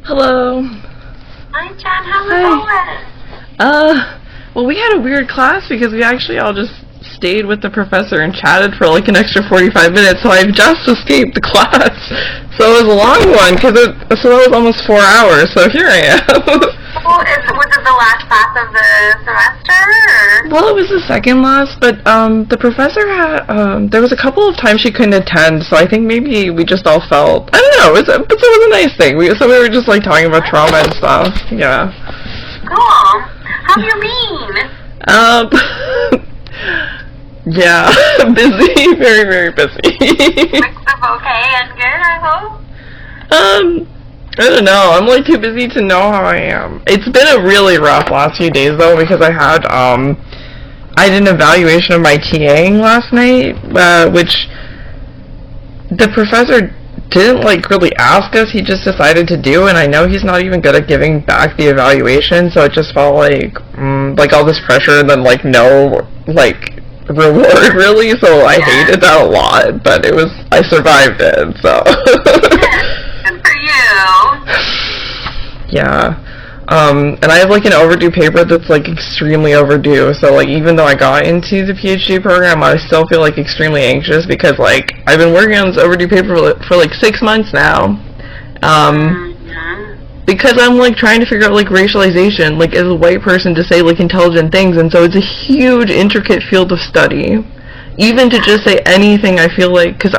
Hello. Hi, Jen. How's it going? Well, we had a weird class because we actually all just stayed with the professor and chatted for like an extra 45 minutes, so I've just escaped the class. So it was a long one, so that was almost 4 hours, so here I am. Was it the last class of the semester? Or? Well, it was the second last, but the professor had, there was a couple of times she couldn't attend, so I think maybe we just all felt, I don't know, it was a nice thing. We were just like talking about trauma and stuff, yeah. Cool. How have you been? Yeah, busy, very, very busy. Mix of okay and good, I hope? I don't know. I'm like too busy to know how I am. It's been a really rough last few days though because I did an evaluation of my TAing last night, which the professor didn't like really ask us. He just decided to do, and I know he's not even good at giving back the evaluation, so it just felt like all this pressure and then like no like reward really. So I hated that a lot, but I survived it. So. Good for you. Yeah. And I have like an overdue paper that's like extremely overdue, so like even though I got into the PhD program, I still feel like extremely anxious because like I've been working on this overdue paper for like 6 months now. Because I'm like trying to figure out like racialization, like as a white person to say like intelligent things, and so it's a huge intricate field of study. Even to just say anything, I feel like, because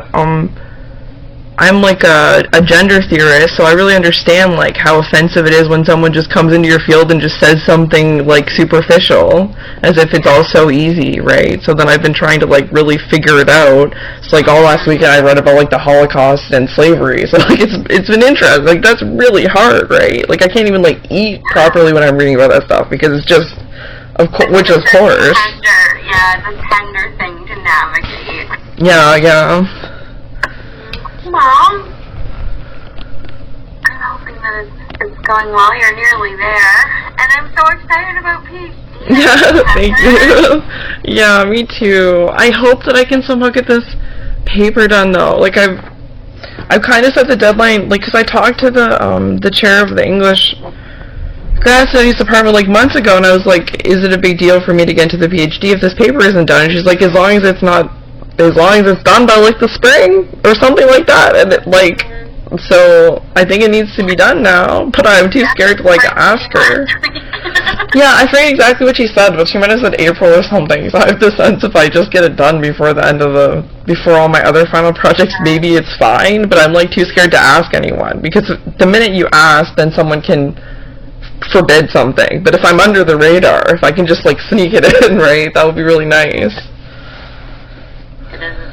I'm like a gender theorist, so I really understand like how offensive it is when someone just comes into your field and just says something like superficial, as if it's all so easy, right? So then I've been trying to like really figure it out. So like all last weekend I read about like the Holocaust and slavery. So like it's been interesting. Like that's really hard, right? Like I can't even like eat properly when I'm reading about that stuff because it's just which of course. It's a tender thing to navigate. Yeah. Well, I'm hoping that it's going well. You're nearly there. And I'm so excited about PhD. Yeah, thank you. Yeah, me too. I hope that I can somehow get this paper done, though. Like, I've kind of set the deadline, like, because I talked to the chair of the English grad studies department, like, months ago, and I was like, is it a big deal for me to get into the PhD if this paper isn't done? And she's like, as long as it's done by like the spring or something like that, and so I think it needs to be done now, but I'm too scared to like ask her. Yeah, I forget exactly what she said, but she might have said April or something, so I have the sense if I just get it done before before all my other final projects, maybe it's fine, but I'm like too scared to ask anyone, because the minute you ask, then someone can forbid something, but if I'm under the radar, if I can just like sneak it in, right, that would be really nice.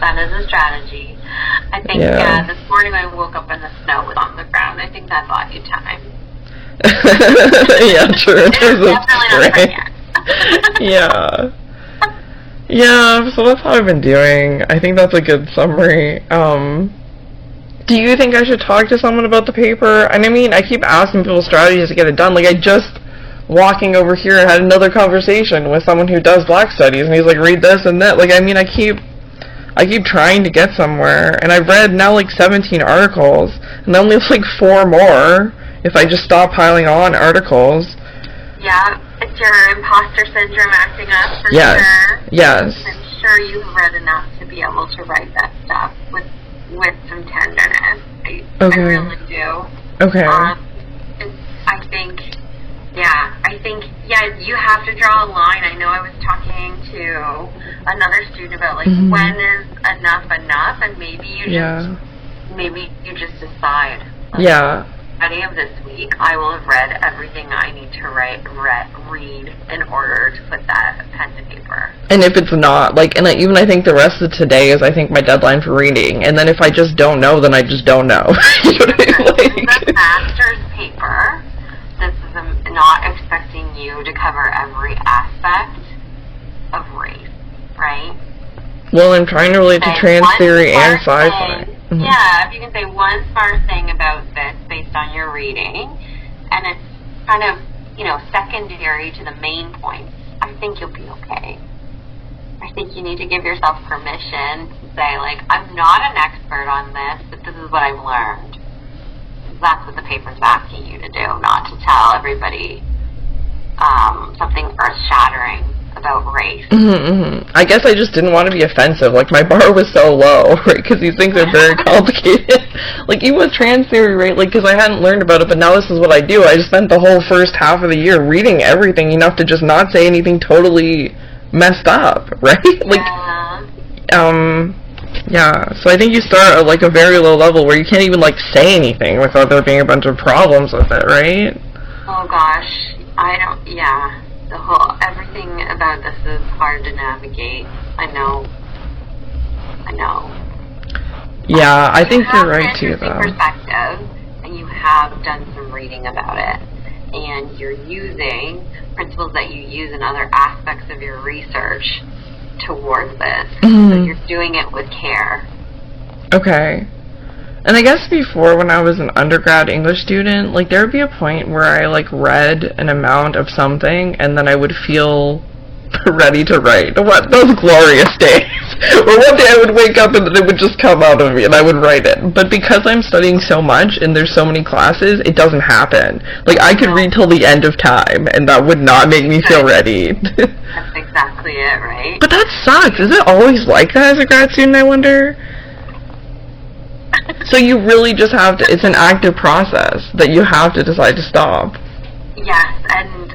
That is a strategy. I think this morning I woke up and the snow was on the ground. I think that bought you time. Yeah, true. Definitely not Yeah. Yeah, so that's how I've been doing. I think that's a good summary. Do you think I should talk to someone about the paper? And I mean, I keep asking people strategies to get it done. Like, I just walking over here and had another conversation with someone who does Black Studies, and he's like, read this and that. Like, I mean, I keep trying to get somewhere, and I've read now like 17 articles, and I only have like 4 more if I just stop piling on articles. Yeah, it's your imposter syndrome acting up for sure. Yes. I'm sure you've read enough to be able to write that stuff with some tenderness. I really do. Okay. I think you have to draw a line. I know I was talking to another student about like when is enough, and maybe you just decide. Like, by the end of this week, I will have read everything I need to read in order to put that pen to paper. And if it's not, like, and I think the rest of today is, I think, my deadline for reading. And then if I just don't know, then I just don't know. You know what I mean? This is a master's paper. This is not expecting you to cover every aspect of race, right? Well, I'm trying to relate to trans theory and sci-fi. Yeah, if you can say one smart thing about this based on your reading, and it's kind of, secondary to the main points, I think you'll be okay. I think you need to give yourself permission to say, like, I'm not an expert on this, but this is what I've learned. That's what the paper's asking you to tell everybody something earth-shattering about race. I guess I just didn't want to be offensive. Like, my bar was so low, right? Because these things are very complicated. Like, even with trans theory, right? Like, because I hadn't learned about it, but now this is what I do. I just spent the whole first half of the year reading everything enough to just not say anything totally messed up, right? Like, yeah. So I think you start at, like, a very low level where you can't even, like, say anything without there being a bunch of problems with it, right? Oh, gosh. Everything about this is hard to navigate. I know. Yeah, I think you're right too, though. Perspective, and you have done some reading about it, and you're using principles that you use in other aspects of your research towards this. So you're doing it with care. Okay. And I guess before, when I was an undergrad English student, like, there would be a point where I, like, read an amount of something, and then I would feel ready to write. What those glorious days. Or one day I would wake up and it would just come out of me, and I would write it. But because I'm studying so much, and there's so many classes, it doesn't happen. Like, I could read till the end of time, and that would not make me feel ready. That's exactly it, right? But that sucks. Is it always like that as a grad student, I wonder? So you really just have to, it's an active process that you have to decide to stop. Yes, and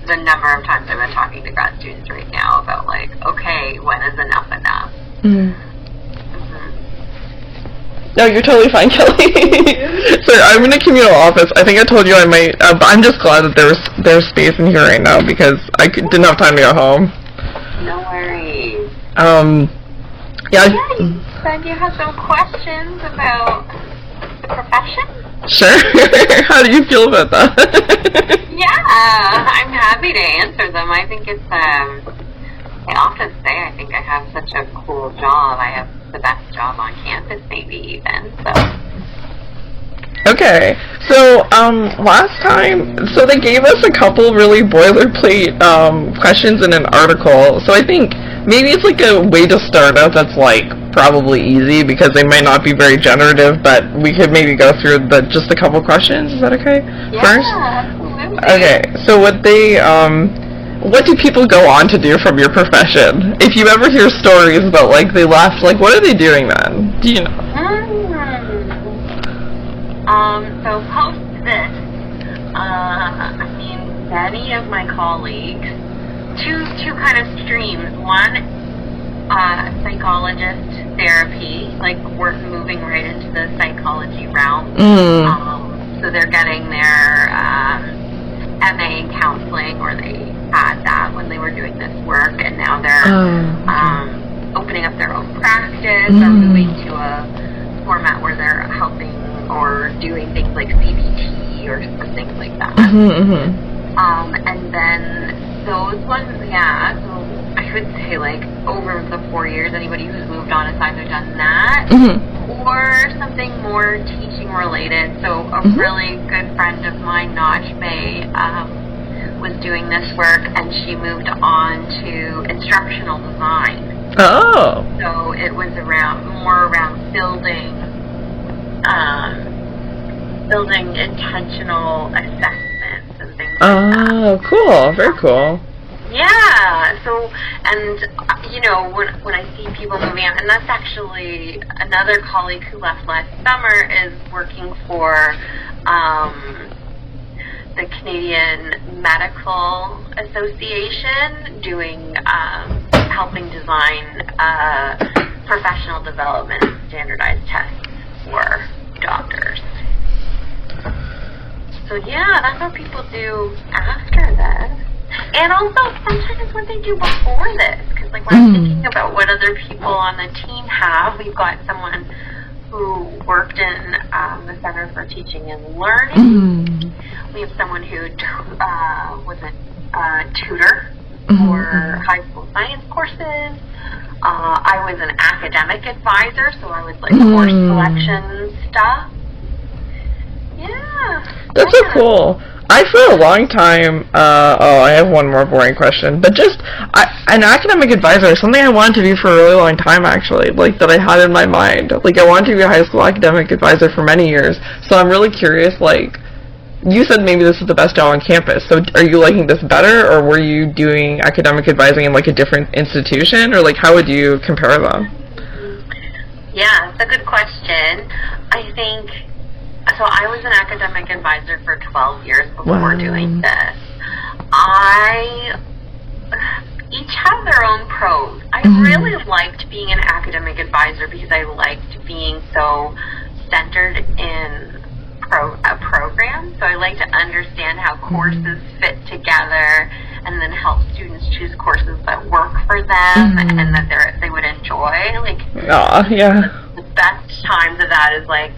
the number of times I've been talking to grad students right now about, like, okay, when is enough enough? No, you're totally fine, Kelly. So I'm in a communal office. I think I told you I might, but I'm just glad that there's space in here right now because I didn't have time to go home. No worries. Yeah. You said you had some questions about the profession? Sure. How do you feel about that? Yeah, I'm happy to answer them. I think it's, I often say I think I have such a cool job. I have the best job on campus, maybe even, so. Okay, so, last time, so they gave us a couple really boilerplate, questions in an article, so I think maybe it's like a way to start out that's, like, probably easy, because they might not be very generative, but we could maybe go through just a couple questions, is that okay? Yeah, First? Absolutely. Okay, so what do people go on to do from your profession? If you ever hear stories about, like, they left, like, what are they doing then? Do you know? So post this, many of my colleagues, two kind of streams. One, psychologist therapy, like we're moving right into the psychology realm. So they're getting their MA in counseling, or they had that when they were doing this work, and now they're opening up their own practice or moving to a format where they're helping or doing things like CBT or things like that. And then those ones, so I would say, like, over the 4 years, anybody who's moved on has either done that or something more teaching related. So a really good friend of mine, Najme, was doing this work, and she moved on to instructional design. Oh. So it was more around building intentional assessments and things like that. Oh, cool. Very cool. Yeah, so, and, when I see people moving out, and that's actually another colleague who left last summer is working for the Canadian Medical Association, doing, helping design professional development standardized tests for doctors. So yeah, that's what people do after this. And also sometimes what they do before this, because like when I'm thinking about what other people on the team have, we've got someone who worked in the Center for Teaching and Learning. We have someone who was a tutor for high school science courses. I was an academic advisor, so I was like course selection stuff. Yeah. That's so cool. I, for a long time, I have one more boring question, but just, an academic advisor is something I wanted to be for a really long time, actually, like, that I had in my mind. Like, I wanted to be a high school academic advisor for many years, so I'm really curious, like, you said maybe this is the best job on campus. So are you liking this better, or were you doing academic advising in like a different institution, or like how would you compare them? Yeah, it's a good question. I think, so I was an academic advisor for 12 years before doing this. Each have their own pros. I really liked being an academic advisor because I liked being so centered in a program. So I like to understand how courses fit together and then help students choose courses that work for them and that they would enjoy. Like, the best times of that is like,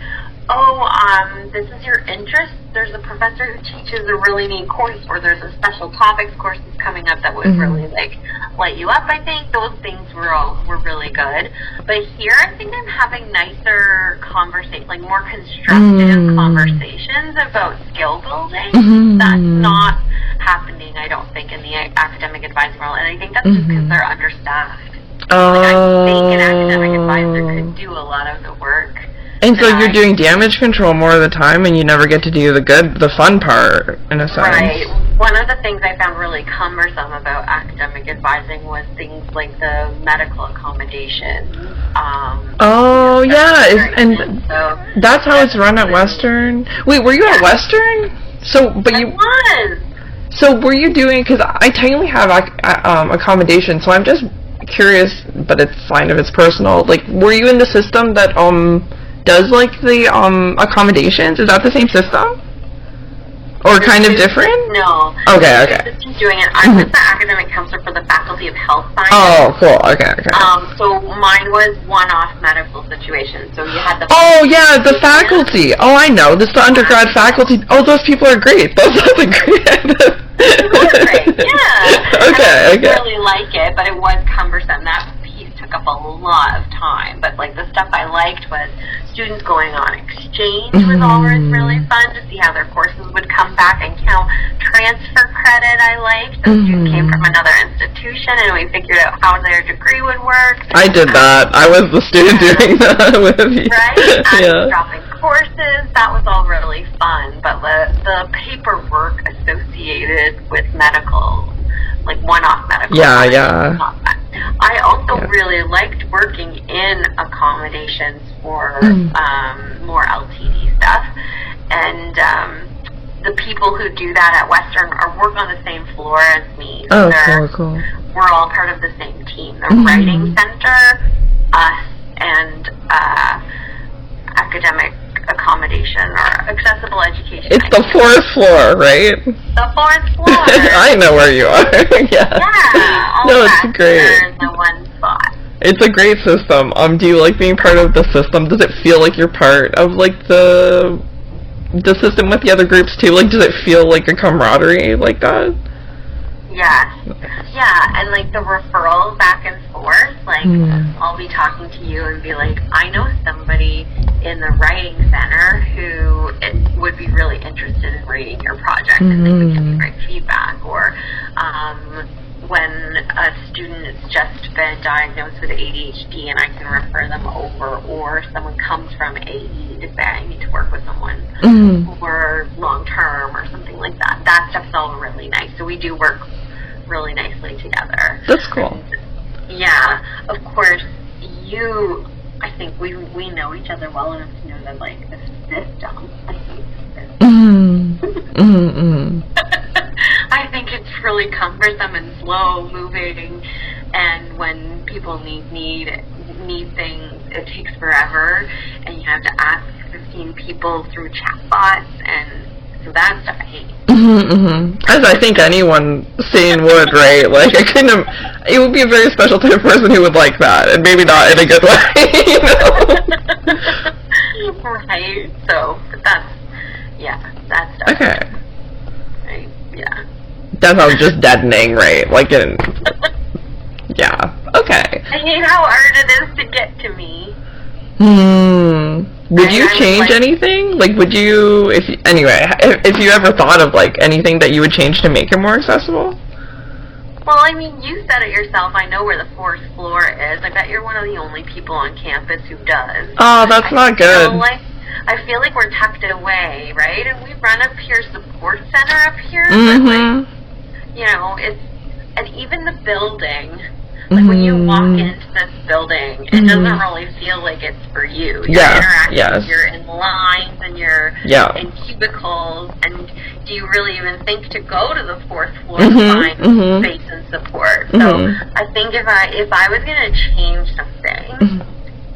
this is your interest. There's a professor who teaches a really neat course, or there's a special topics course that's coming up that would really like light you up. I think those things were really good. But here, I think I'm having nicer conversations, like more constructive conversations about skill building. That's not happening, I don't think, in the academic advising role, and I think that's just because they're understaffed. Like, I think an academic advisor could do a lot of the work. And so you're doing damage control more of the time, and you never get to do the fun part, in a sense. Right. One of the things I found really cumbersome about academic advising was things like the medical accommodation. And so that's how it's run at Western. Wait, were you at Western? I was. So were you doing? Because I technically have accommodation, so I'm just curious, but it's fine if it's personal. Like, were you in the system that does like the accommodations? Is that the same system? Or kind of different? No. Okay. Just doing it. I'm with the academic counselor for the Faculty of Health Science. Oh, cool. Okay. So mine was one-off medical situation. So you had the... the faculty. Oh, I know. This is the undergrad faculty. Oh, those people are great. Those are the great. It was great, yeah. Okay. I really like it, but it was cumbersome. That piece took up a lot of time. But like the stuff I liked was students going on exchange was always really fun to see how their courses would come back and count. Transfer credit I liked. The student came from another institution and we figured out how their degree would work. I did that. I was the student doing that with you. Right? Dropping courses. That was all really fun. But the paperwork associated with medical, like one-off medical. I also really liked working in accommodations for more LTD stuff, and the people who do that at Western work on the same floor as me. So cool. We're all part of the same team. The Writing Center, us, and academic accommodation or accessible education. It's the fourth floor, right? The fourth floor. I know where you are. It's great. In the one spot. It's a great system. Do you like being part of the system? Does it feel like you're part of like the system with the other groups too? Like, does it feel like a camaraderie like that? Yes. Yeah, and like the referrals back and forth, like I'll be talking to you and be like, I know somebody in the writing center who would be really interested in reading your project and they would give me great feedback. Or when a student has just been diagnosed with ADHD and I can refer them over, or someone comes from AE to say I need to work with someone for long term or something like that. That stuff's all really nice. So we do work really nicely together. That's cool. And, yeah, of course, I think we know each other well enough to know that, like, the system, I think it's really cumbersome and slow moving, and when people need things, it takes forever, and you have to ask 15 people through chatbots, and so that stuff I hate. As I think anyone sane would, right? Like, it would be a very special type of person who would like that, and maybe not in a good way, you know? Right, so, but that's stuff. Okay. Right, yeah. That sounds just deadening, right? Like, yeah, okay. I hate how hard it is to get to me. Would you change anything? Like, would you, if you ever thought of, like, anything that you would change to make it more accessible? Well, I mean, you said it yourself. I know where the fourth floor is. I bet you're one of the only people on campus who does. Oh, that's not good. I feel like we're tucked away, right? And we run a peer support center up here, but like, you know, and even the building, like when you walk into this building, it doesn't really feel like it's for you. You're interacting, you're in lines, and you're in cubicles, and do you really even think to go to the 4th floor to find space and support? So I think if I was going to change something,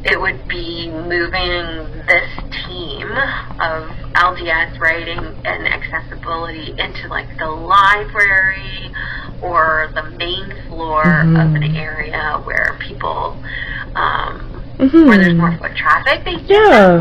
it would be moving this team of LDS writing and accessibility into like the library or the main floor of an area where people, where there's more foot traffic. They do that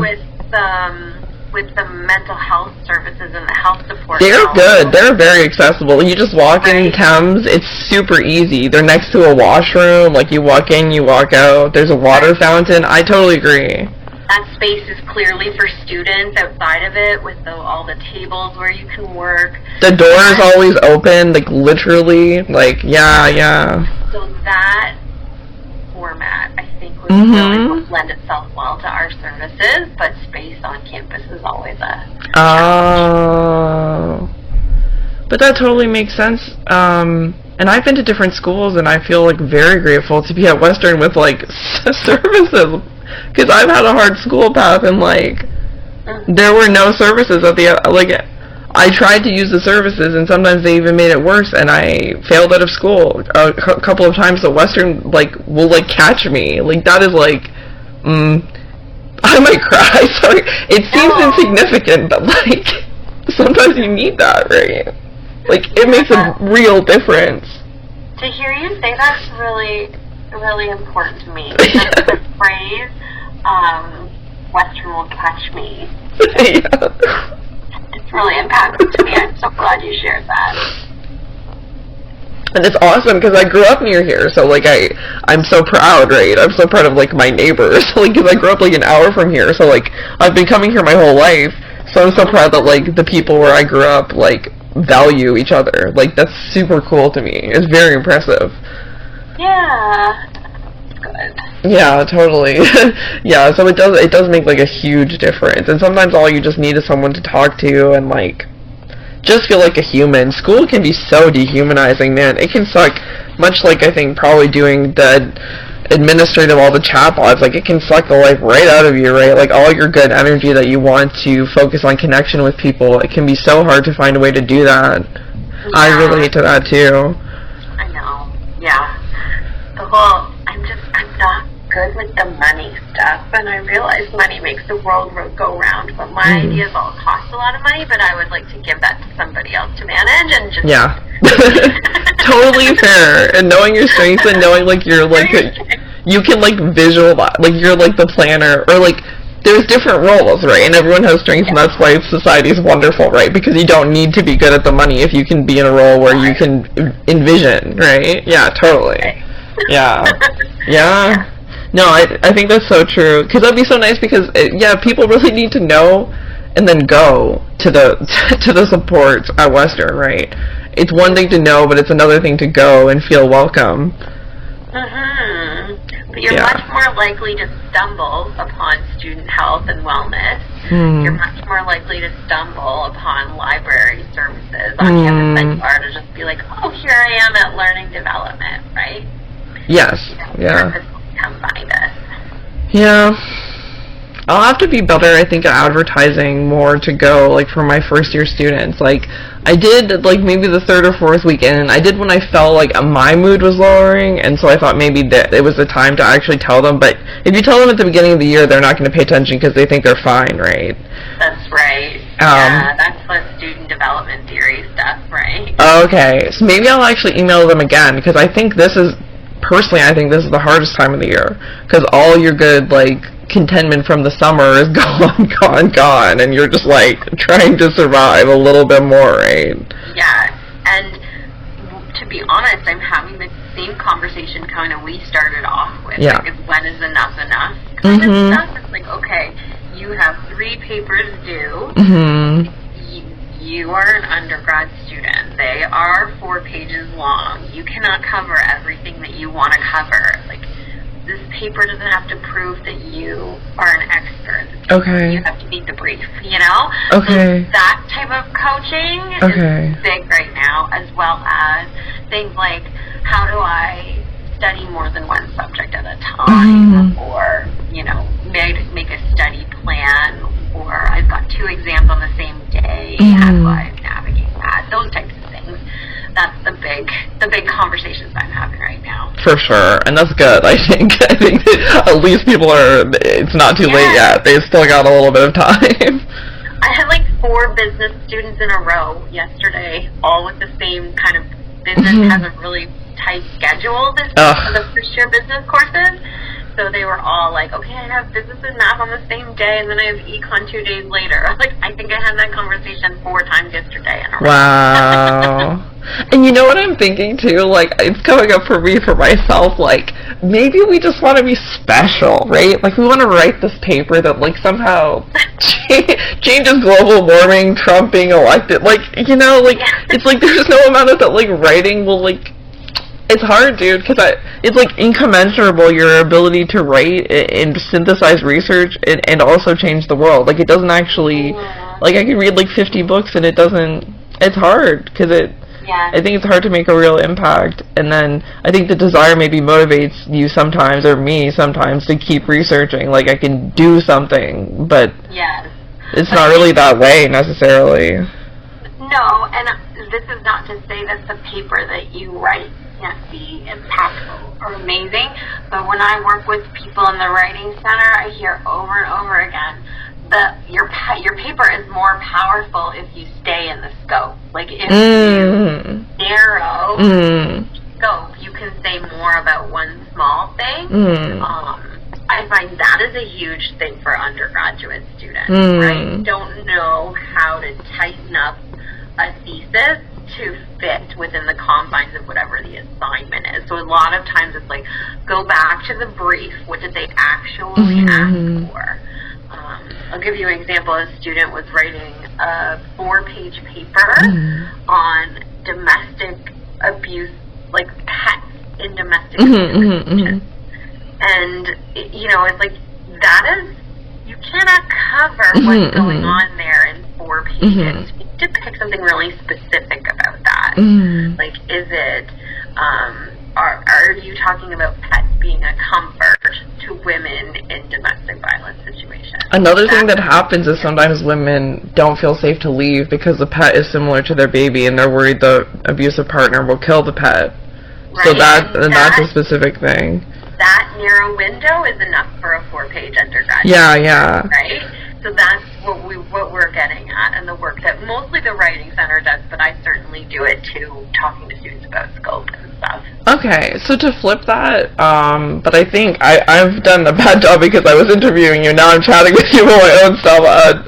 with the mental health services and the health support. They're good. They're very accessible. You just walk in Thames. It's super easy. They're next to a washroom. Like, you walk in, you walk out. There's a water fountain. I totally agree. That space is clearly for students outside of it with all the tables where you can work. The door is always open, like, literally. Like, yeah. So that format, I think, would really lend itself well to our services, but space on campus is always a challenge. But that totally makes sense. And I've been to different schools, and I feel, like, very grateful to be at Western with, like, services. Because I've had a hard school path, and, like, there were no services at the, like, I tried to use the services, and sometimes they even made it worse, and I failed out of school a couple of times. So Western, like, will, like, catch me. Like, that is, like, I might cry. Sorry. It seems insignificant, but, like, sometimes you need that, right? Like, it makes a real difference. To hear you say that's really, really important to me. The phrase, Western will catch me. It's really impactful to me. I'm so glad you shared that. And it's awesome because I grew up near here, so, like, I'm so proud, right? I'm so proud of, like, my neighbors, like, because I grew up, like, an hour from here, so, like, I've been coming here my whole life, so I'm so proud that, like, the people where I grew up, like, value each other. Like, that's super cool to me. It's very impressive. Yeah. Good. Yeah, totally. Yeah, so it does make, like, a huge difference. And sometimes all you just need is someone to talk to and, like, just feel like a human. School can be so dehumanizing, man. It can suck, much like, I think, probably doing the administrative, all the chatbots, like, it can suck the life right out of you, right? Like, all your good energy that you want to focus on connection with people, it can be so hard to find a way to do that. Yeah. I relate to that, too. I know. Yeah. The whole, I'm not good with the money stuff, and I realize money makes the world go round, but my ideas all cost a lot of money, but I would like to give that to somebody else to manage, and just... Yeah. Totally fair. And knowing your strengths and knowing, like, you're, like, you can, like, visualize, like, you're, like, the planner, or, like, there's different roles, right? And everyone has strengths, and that's why society is wonderful, right? Because you don't need to be good at the money if you can be in a role where you can envision, right? Yeah, totally. Yeah. Yeah. No, I think that's so true. Because that'd be so nice because, people really need to know and then go to the support at Western, right? It's one thing to know, but it's another thing to go and feel welcome. But you're much more likely to stumble upon student health and wellness. You're much more likely to stumble upon library services on campus than you are to just be like, oh, here I am at learning development, right? Yes. Yeah. Come find us. Yeah. I'll have to be better, I think, at advertising more to go, like, for my first-year students. Like, I did, like, maybe the 3rd or 4th weekend, and I did when I felt like my mood was lowering, and so I thought maybe that it was the time to actually tell them. But if you tell them at the beginning of the year, they're not going to pay attention because they think they're fine, right? That's right. Yeah, that's the student development theory stuff, right? Okay. So maybe I'll actually email them again, because I think this is the hardest time of the year, because all your good, like, contentment from the summer is gone, and you're just, like, trying to survive a little bit more, right? Yeah, and to be honest, I'm having the same conversation kind of we started off with. Yeah. Like, when is enough kind of stuff. It's like, okay, you have 3 papers due. You are an undergrad student. They are 4 pages long. You cannot cover everything that you want to cover. Like, this paper doesn't have to prove that you are an expert. Okay. You have to meet the brief, you know? Okay. So that type of coaching is big right now, as well as things like, how do I study more than one subject at a time, or, you know, make a study plan, or I've got 2 exams on the same day, how do I navigate that? Those types of things. That's the big conversations I'm having right now. For sure, and that's good. I think that at least people are. It's not too late yet. They've still got a little bit of time. I had like 4 business students in a row yesterday, all with the same kind of business has a really tight schedule this for the first year business courses. So they were all like, okay, I have business and math on the same day, and then I have econ 2 days later. Like, I think I had that conversation 4 times yesterday in a row. Wow. And you know what I'm thinking too? Like, it's coming up for me, for myself, like, maybe we just want to be special, right? Like, we want to write this paper that, like, somehow changes global warming, Trump being elected. Like, you know, like, it's like there's no amount of that, like, writing will, like, it's hard, dude, because it's, like, incommensurable, your ability to write and synthesize research and also change the world. Like, it doesn't actually, like, I could read, like, 50 books and it doesn't, it's hard, because I think it's hard to make a real impact, and then I think the desire maybe motivates you sometimes, or me sometimes, to keep researching. Like, I can do something, but it's not really that way, necessarily. No, and this is not to say that the paper that you write can't be impactful or amazing, but when I work with people in the Writing Center, I hear over and over again that your paper is more powerful if you stay in the scope. Like, if you narrow scope, you can say more about one small thing. I find that is a huge thing for undergraduate students, right? Don't know how to tighten up a thesis to fit within the confines of whatever the assignment is. So a lot of times it's like, go back to the brief. What did they actually ask for? I'll give you an example. A student was writing a 4-page paper on domestic abuse, like pets in domestic abuse. And, you know, it's like, that is, you cannot cover what's going on there in 4 pages. You need to pick something really specific about that. Like, is it, are you talking about pets being a comfort to women in domestic violence situations? Another thing that happens is sometimes women don't feel safe to leave because the pet is similar to their baby, and they're worried the abusive partner will kill the pet. Right. So that's a specific thing. That narrow window is enough for a 4-page undergraduate. Yeah. Right? So that's what we're getting at, and the work that mostly the Writing Center does, but I certainly do it too, talking to students about scope and stuff. Okay, so to flip that, but I think I've done a bad job because I was interviewing you, now I'm chatting with you about my own stuff.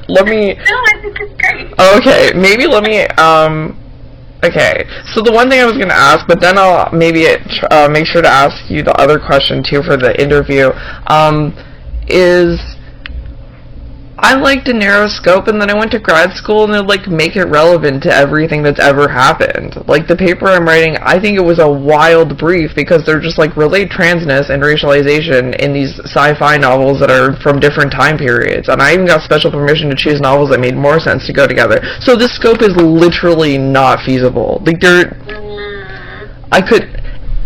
Let me... No, I think it's great. Okay, maybe let me, okay, so the one thing I was going to ask, but then I'll maybe make sure to ask you the other question too for the interview, is... I liked a narrow scope, and then I went to grad school, and they'd, like, make it relevant to everything that's ever happened. Like, the paper I'm writing, I think it was a wild brief, because they're just, like, relate transness and racialization in these sci-fi novels that are from different time periods. And I even got special permission to choose novels that made more sense to go together. So this scope is literally not feasible. Like,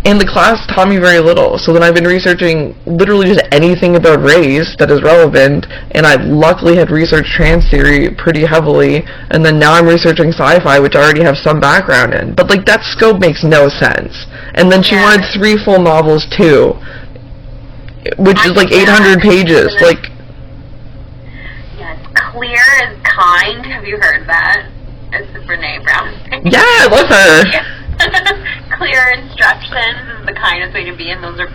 and the class taught me very little, so then I've been researching literally just anything about race that is relevant, and I luckily had researched trans theory pretty heavily, and then now I'm researching sci-fi, which I already have some background in. But, like, that scope makes no sense. And then she wanted 3 full novels, too, which is, like, 800 pages. Like, yeah, it's Clear as Kind. Have you heard that? It's Brene Brown. Yeah, I love her. Yeah. Clear instructions is the kindest way to be, and those are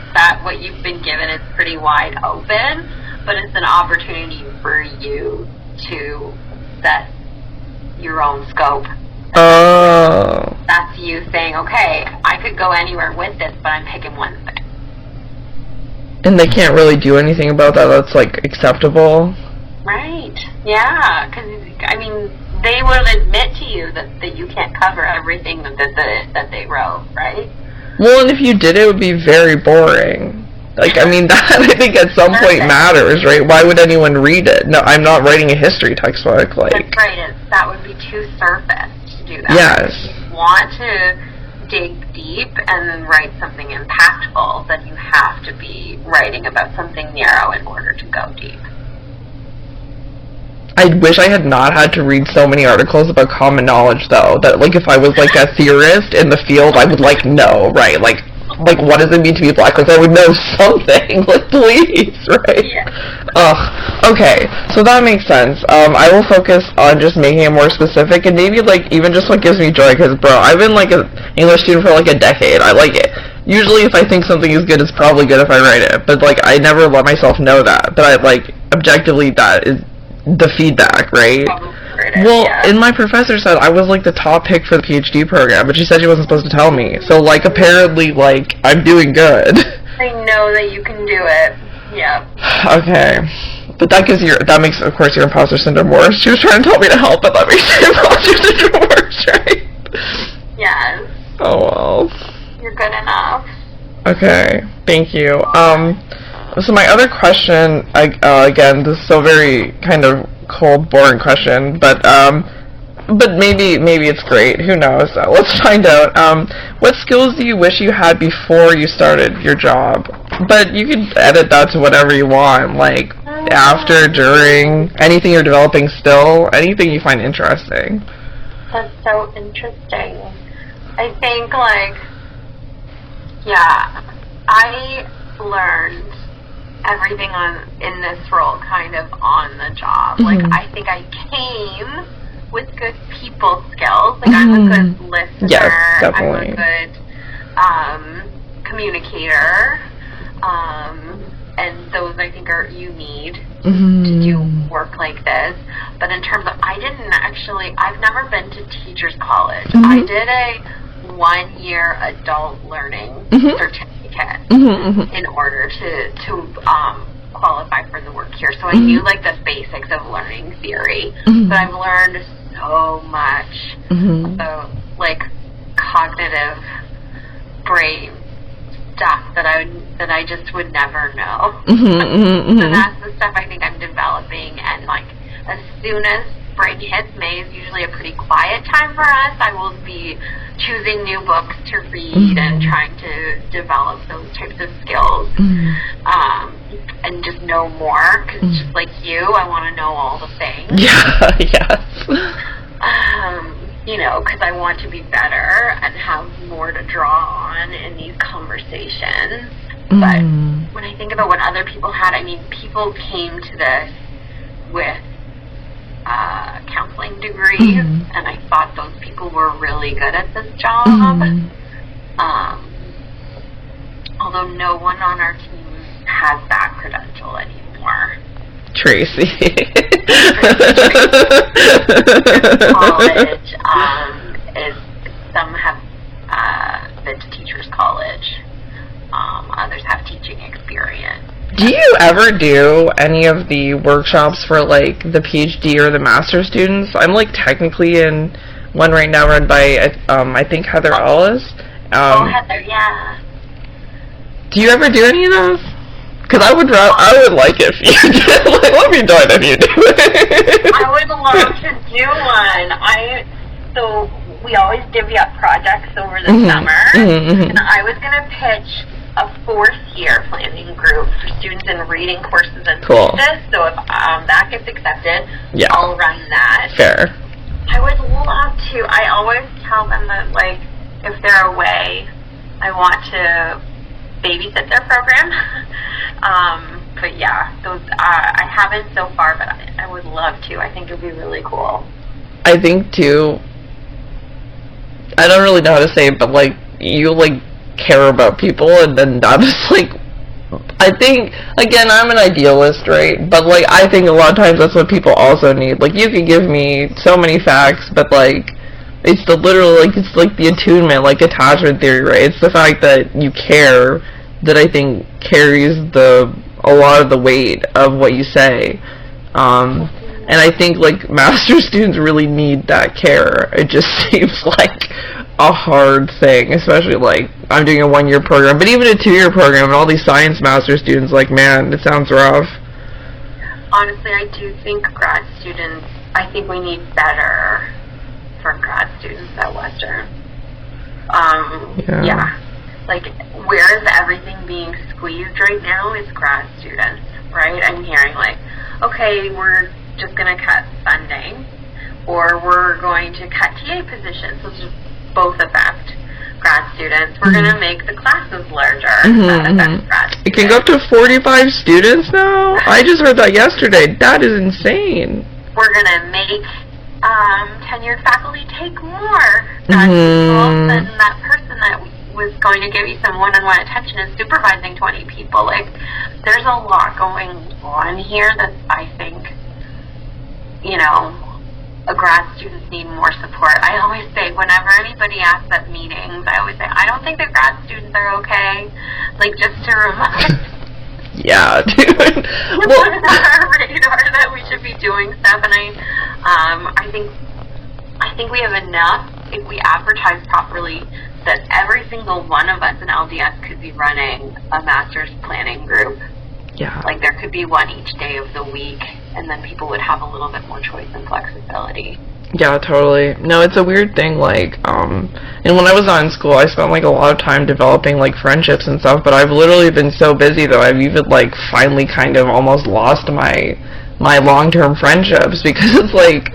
what you've been given is pretty wide open, but it's an opportunity for you to set your own scope. Oh. That's you saying, okay, I could go anywhere with this, but I'm picking one thing. And they can't really do anything about that that's, like, acceptable? Right. Yeah, because, I mean, they will admit to you that you can't cover everything that they wrote, right? Well, and if you did, it would be very boring. Like, I mean, that I think at some point matters, right? Why would anyone read it? No, I'm not writing a history textbook. Like, that's right. That would be too surface to do that. Yes. If you want to dig deep and write something impactful, then you have to be writing about something narrow in order to go deep. I wish I had not had to read so many articles about common knowledge, though. That, like, if I was, like, a theorist in the field, I would, like, know, right? Like, what does it mean to be black? Like, I would know something. Like, please, right? Yeah. Ugh. Okay, so that makes sense. I will focus on just making it more specific, and maybe, like, even just what gives me joy, because, bro, I've been, like, an English student for, like, a decade. I like it. Usually, if I think something is good, it's probably good if I write it. But, like, I never let myself know that. But I, like, objectively, that is the feedback, right? Well, and my professor said I was, like, the top pick for the PhD program, but she said she wasn't supposed to tell me. So, like, apparently, like, I'm doing good. I know that you can do it. Yeah. Okay. But that makes, of course, your imposter syndrome worse. She was trying to tell me to help, but that makes your imposter syndrome worse, right? Yes. Oh, well. You're good enough. Okay. Thank you. So my other question, again, this is so very kind of cold, boring question, but maybe it's great. Who knows? Let's find out. What skills do you wish you had before you started your job? But you can edit that to whatever you want, like after, during, anything you're developing still, anything you find interesting. That's so interesting. I think, like, yeah, I learned everything in this role kind of on the job. Like, I think I came with good people skills. Like, I'm a good listener. Yes, definitely. I'm a good communicator. And those, I think, you need to do work like this. But in terms of, I've never been to teacher's college. I did a 1-year adult learning certificate in order to qualify for the work here. So I knew, like, the basics of learning theory, but I've learned so much about, like, cognitive brain stuff that I just would never know. So that's the stuff I think I'm developing, and, like, as soon as spring hits, May is usually a pretty quiet time for us. I will be choosing new books to read and trying to develop those types of skills, and just know more, because just like you, I want to know all the things. Yeah, yes. You know, because I want to be better and have more to draw on in these conversations. But when I think about what other people had, I mean, people came to this with counseling degrees, and I thought those people were really good at this job. Although no one on our team has that credential anymore. Tracy. College some have been to teachers college. Others have teaching experience. Do you ever do any of the workshops for, like, the PhD or the master's students? I'm, like, technically in one right now run by, I think, Heather Ellis. Heather, yeah. Do you ever do any of those? Because I would like it if you did. Like, let me join if you do it. I would love to do one. So we always divvy up projects over the summer, and I was going to pitch a 4th-year planning group for students in reading courses and thesis. So if that gets accepted, I'll run that. Fair. I would love to. I always tell them that, like, if they're away, I want to babysit their program. But yeah, those I haven't so far, but I would love to. I think it would be really cool. I think too, I don't really know how to say it, but, like, you, like, care about people, and then that is, like, I think, again, I'm an idealist, right, but, like, I think a lot of times that's what people also need. Like, you can give me so many facts, but, like, it's the literal, like, it's like the attunement, like attachment theory, right? It's the fact that you care that I think carries a lot of the weight of what you say. And I think, like, master's students really need that care. It just seems like a hard thing, especially, like, I'm doing a 1-year program, but even a 2-year program, and all these science master students, like, man, it sounds rough. Honestly, I do think grad students, I think we need better for grad students at Western. Yeah. Like, where is everything being squeezed right now is grad students, right? I'm hearing, like, okay, we're just going to cut funding, or we're going to cut TA positions, which both affect grad students. We're going to make the classes larger. That affects grad students. It can go up to 45 students now? I just heard that yesterday. That is insane. We're going to make tenured faculty take more grad people than that person that was going to give you some one-on-one attention is supervising 20 people. Like, there's a lot going on here that I think, you know, grad students need more support. I always say, whenever anybody asks at meetings, I always say, I don't think that grad students are okay. Like, just to remind yeah, dude. well, on our radar that we should be doing stuff, and I think we have enough, if we advertise properly, that every single one of us in LDS could be running a master's planning group. Yeah. Like, there could be one each day of the week, and then people would have a little bit more choice and flexibility. Yeah, totally. No, it's a weird thing, like, and when I was not in school, I spent, like, a lot of time developing, like, friendships and stuff, but I've literally been so busy that I've even, like, finally kind of almost lost my long-term friendships, because it's, like,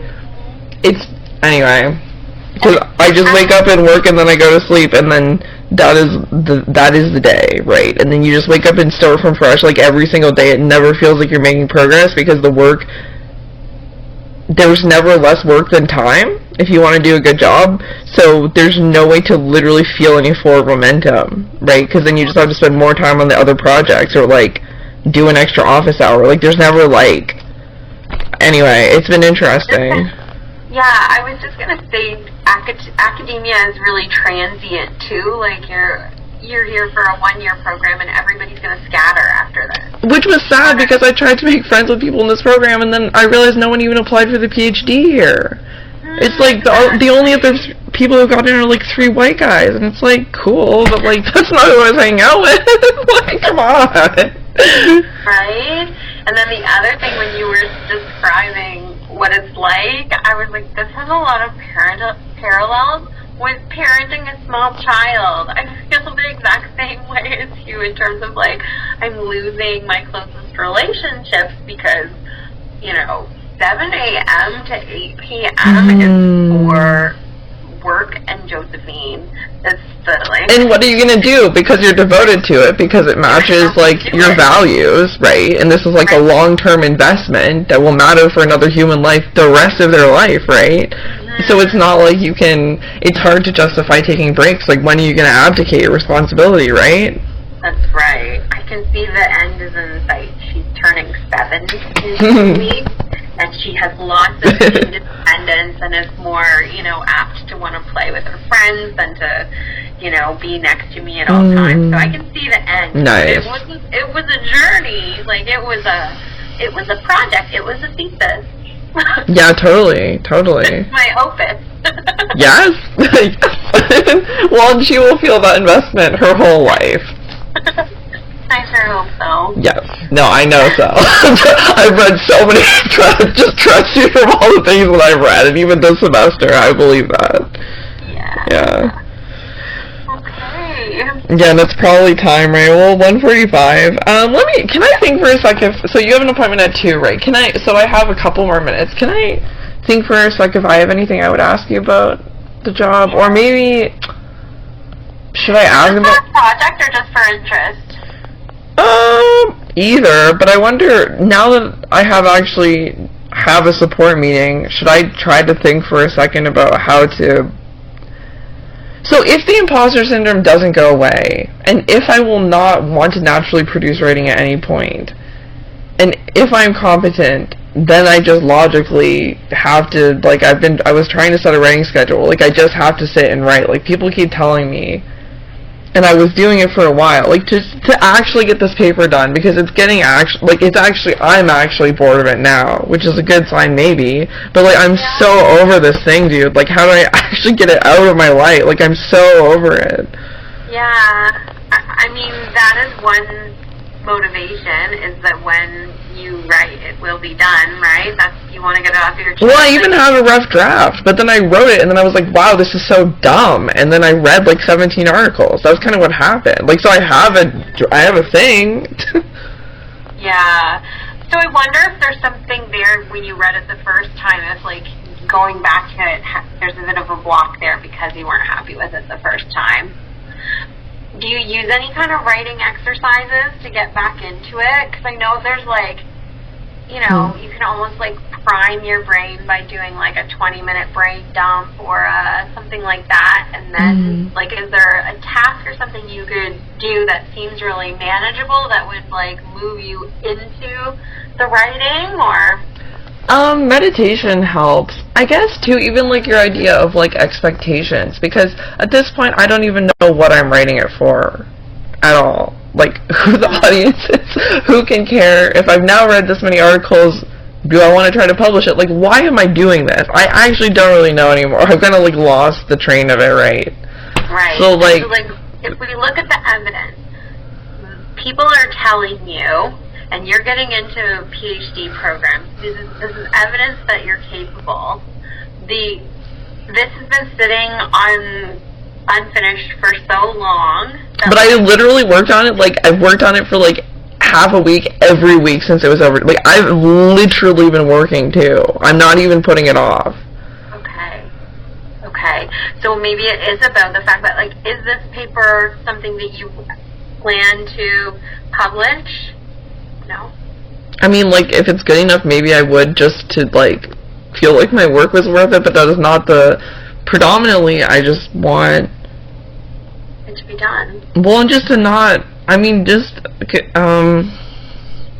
anyway, because I just wake up and work, and then I go to sleep, and then that is the day, right? And then you just wake up and start from fresh, like, every single day. It never feels like you're making progress, because there's never less work than time if you want to do a good job, so there's no way to literally feel any forward momentum, right? Because then you just have to spend more time on the other projects, or, like, do an extra office hour. Like, there's never, like, anyway, it's been interesting. Yeah, I was just gonna say, academia is really transient too. Like, you're here for a 1-year program, and everybody's gonna scatter after that. Which was sad, because I tried to make friends with people in this program, and then I realized no one even applied for the PhD here. It's like the only other people who got in are, like, 3 white guys, and it's like, cool, but, like, that's not who I was hanging out with. Like, come on. Right? And then the other thing, when you were describing what it's like, I was like, this has a lot of parallels with parenting a small child. I feel the exact same way as you in terms of, like, I'm losing my closest relationships because, you know, 7 a.m. to 8 p.m. is for work and Josephine. It's the, like... And what are you going to do? Because you're devoted to it, because it matches, like, your values, right? And this is, like, a long-term investment that will matter for another human life the rest of their life, right? So it's not like you can... It's hard to justify taking breaks. Like, when are you going to abdicate your responsibility, right? That's right. I can see the end is in sight. She's turning 7 in 2 weeks. And she has lots of independence and is more, you know, apt to want to play with her friends than to, you know, be next to me at all times. So I can see the end. Nice. It was a journey. Like, it was a project. It was a thesis. Yeah, totally. It's my opus. Yes. Well, she will feel that investment her whole life. I sure hope so. Yes. No, I know so. I've read so many, just trust you from all the things that I've read, and even this semester, I believe that. Yeah. Okay. Yeah, that's probably time, right? Well, 1:45. Can I think for a second, so you have an appointment at 2, right? So I have a couple more minutes. Can I think for a sec if I have anything I would ask you about the job? Or maybe, should I ask about... Just for a project or just for interest? Either, but I wonder, now that I have a support meeting, should I try to think for a second about how to... So if the imposter syndrome doesn't go away, and if I will not want to naturally produce writing at any point, and if I'm competent, then I just logically have to, like, I was trying to set a writing schedule, like, I just have to sit and write. Like, people keep telling me, and I was doing it for a while, like, to actually get this paper done, because it's getting I'm actually bored of it now, which is a good sign maybe, but, like, I'm so over this thing, dude. Like, how do I actually get it out of my life? Like, I'm so over it. Yeah, I mean, that is one motivation, is that when you write, it will be done, right? You want to get it off your chest. Well, I even have a rough draft, but then I wrote it, and then I was like, wow, this is so dumb, and then I read, like, 17 articles. That was kind of what happened. Like, so I have a thing. Yeah. So I wonder if there's something there when you read it the first time, if, like, going back to it, there's a bit of a block there because you weren't happy with it the first time. Do you use any kind of writing exercises to get back into it? Because I know there's, like, you know, you can almost, like, prime your brain by doing, like, a 20-minute brain dump or something like that. And then, like, is there a task or something you could do that seems really manageable that would, like, move you into the writing, or... Meditation helps. I guess, too, even, like, your idea of, like, expectations. Because at this point, I don't even know what I'm writing it for at all. Like, who the audience is, who can care. If I've now read this many articles, do I want to try to publish it? Like, why am I doing this? I actually don't really know anymore. I've kind of, like, lost the train of it, right? Right. So, like, if we look at the evidence, people are telling you, and you're getting into PhD programs, this is evidence that you're capable. This has been sitting on unfinished for so long. But I literally worked on it, like, I've worked on it for, like, half a week, every week since it was over. Like, I've literally been working, too. I'm not even putting it off. Okay. So maybe it is about the fact that, like, is this paper something that you plan to publish? No? I mean, like, if it's good enough, maybe I would, just to, like, feel like my work was worth it, but that is not predominantly, I just want it to be done. Well, and just to not, I mean, just,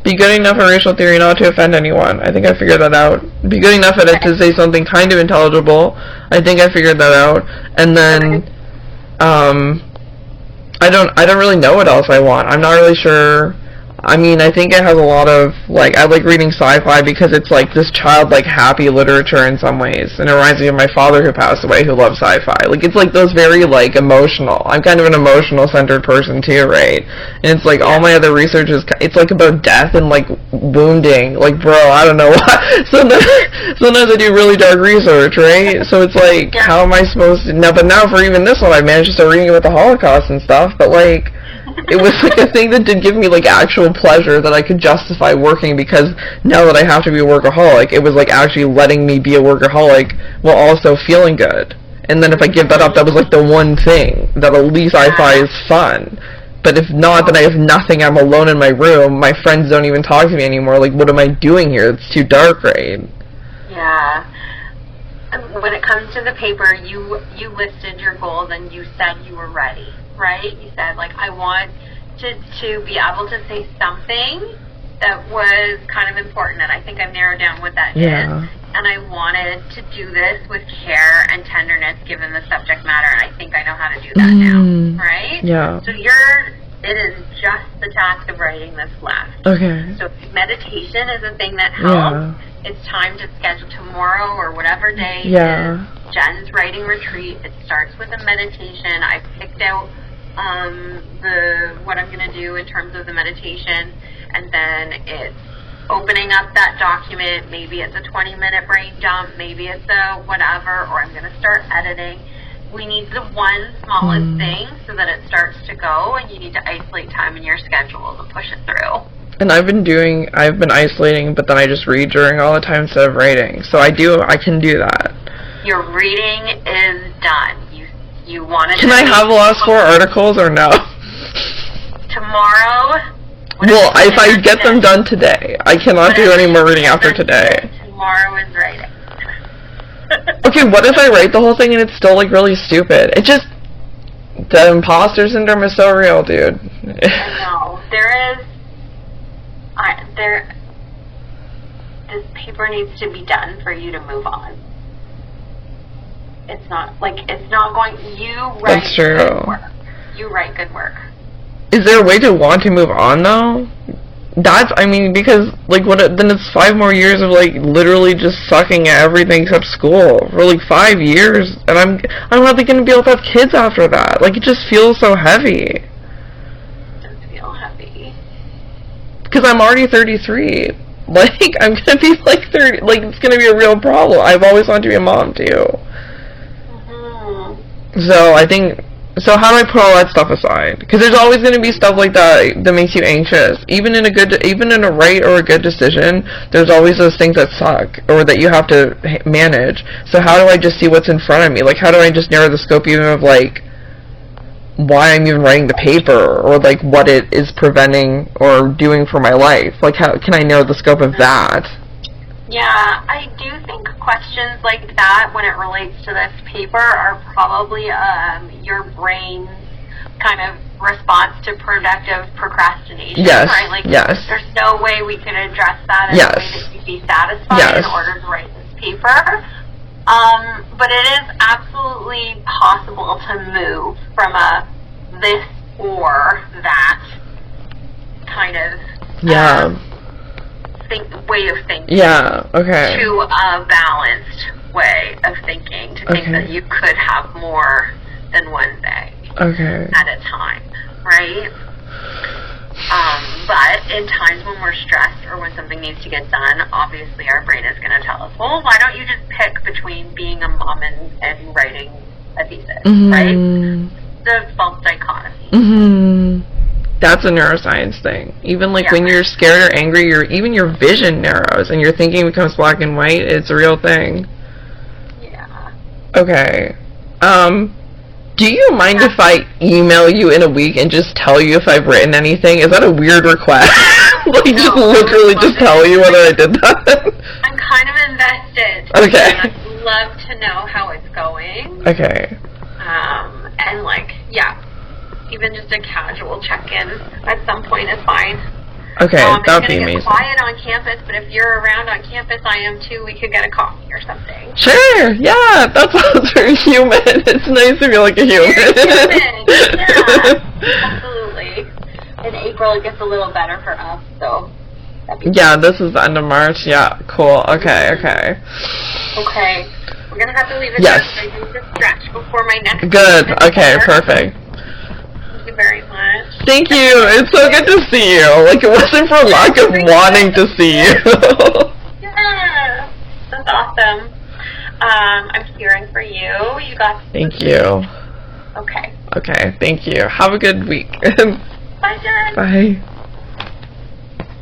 be good enough at racial theory not to offend anyone. I think I figured that out. Be good enough at it to say something kind of intelligible. I think I figured that out. And then, I don't really know what else I want. I'm not really sure. I mean, I think it has a lot of, like, I like reading sci-fi because it's, like, this childlike, happy literature in some ways. And it reminds me of my father who passed away who loved sci-fi. Like, it's, like, those very, like, emotional. I'm kind of an emotional-centered person, too, right? And it's, like, all my other research is, it's, like, about death and, like, wounding. Like, bro, I don't know why. Sometimes I do really dark research, right? So it's, like, how am I supposed to... But now for even this one, I managed to start reading about the Holocaust and stuff, but, like... It was, like, a thing that did give me, like, actual pleasure that I could justify working, because now that I have to be a workaholic, it was, like, actually letting me be a workaholic while also feeling good. And then if I give that up, that was, like, the one thing that at least I find is fun. But if not, then I have nothing. I'm alone in my room. My friends don't even talk to me anymore. Like, what am I doing here? It's too dark, right? Yeah. When it comes to the paper, you listed your goals and you said you were ready. Right? You said, like, I want to be able to say something that was kind of important, and I think I've narrowed down what that is. And I wanted to do this with care and tenderness given the subject matter, and I think I know how to do that now. Right? Yeah. So it is just the task of writing that's left. Okay. So meditation is a thing that helps. It's time to schedule tomorrow or whatever day is Jen's writing retreat. It starts with a meditation. I picked out what I'm going to do in terms of the meditation, and then it's opening up that document. Maybe it's a 20-minute brain dump, maybe it's a whatever, or I'm going to start editing. We need the one smallest thing so that it starts to go, and you need to isolate time in your schedule to push it through. And I've been isolating, but then I just read during all the time instead of writing. So I can do that. Your reading is done. You want to... Can I have the last 4 articles or no? Tomorrow... Well, if I get them done today. I cannot do any more reading after today. Tomorrow is writing. Okay, what if I write the whole thing and it's still, like, really stupid? It just... The imposter syndrome is so real, dude. I know. This paper needs to be done for you to move on. It's not going... You write That's true. good work. you write good work. Is there a way to want to move on though? That's, I mean, because like then it's 5 more years of like literally just sucking at everything except school for like 5 years, and I'm hardly gonna be able to have kids after that. Like, it just feels so heavy. It does feel heavy. Because I'm already 33. Like, I'm gonna be like 30. Like, it's gonna be a real problem. I've always wanted to be a mom too. So I think. So how do I put all that stuff aside? Because there's always going to be stuff like that that makes you anxious. Even in a right or a good decision, there's always those things that suck or that you have to manage. So how do I just see what's in front of me? Like, how do I just narrow the scope even of like why I'm even writing the paper, or like what it is preventing or doing for my life? Like, how can I narrow the scope of that? Yeah, I do think questions like that, when it relates to this paper, are probably your brain's kind of response to productive procrastination. Yes. Right? Like, yes. There's no way we can address that in yes. a way that you'd be satisfied yes. in order to write this paper. But it is absolutely possible to move from a this or that kind of way of thinking to a balanced way of thinking, to think that you could have more than one day at a time, right? But in times when we're stressed or when something needs to get done, obviously our brain is going to tell us, well, why don't you just pick between being a mom and writing a thesis, right? The false dichotomy. That's a neuroscience thing. Even like when you're scared or angry, even your vision narrows and your thinking becomes black and white. It's a real thing. Yeah. Okay. Do you mind if I email you in a week and just tell you if I've written anything? Is that a weird request? Like, just literally just tell you whether I did that? I'm kind of invested. Okay. I'd love to know how it's going. Okay. And like, even just a casual check-in at some point is fine. Okay, that would be amazing. It's going to get quiet on campus, but if you're around on campus, I am too. We could get a coffee or something. Sure, yeah, that sounds very human. It's nice to be like a human. Yeah, absolutely. In April, it gets a little better for us, so that'd be cool. This is the end of March. Yeah, cool. Okay. Okay. We're going to have to leave it there so I can just stretch before my next Good. Okay, perfect. Thank you very much. Thank you. It's so good to see you. Like, it wasn't for lack of wanting to see you. Yeah. That's awesome. I'm cheering for you. You got... Thank you. Okay. Okay, thank you. Have a good week. Bye, Jen. Bye.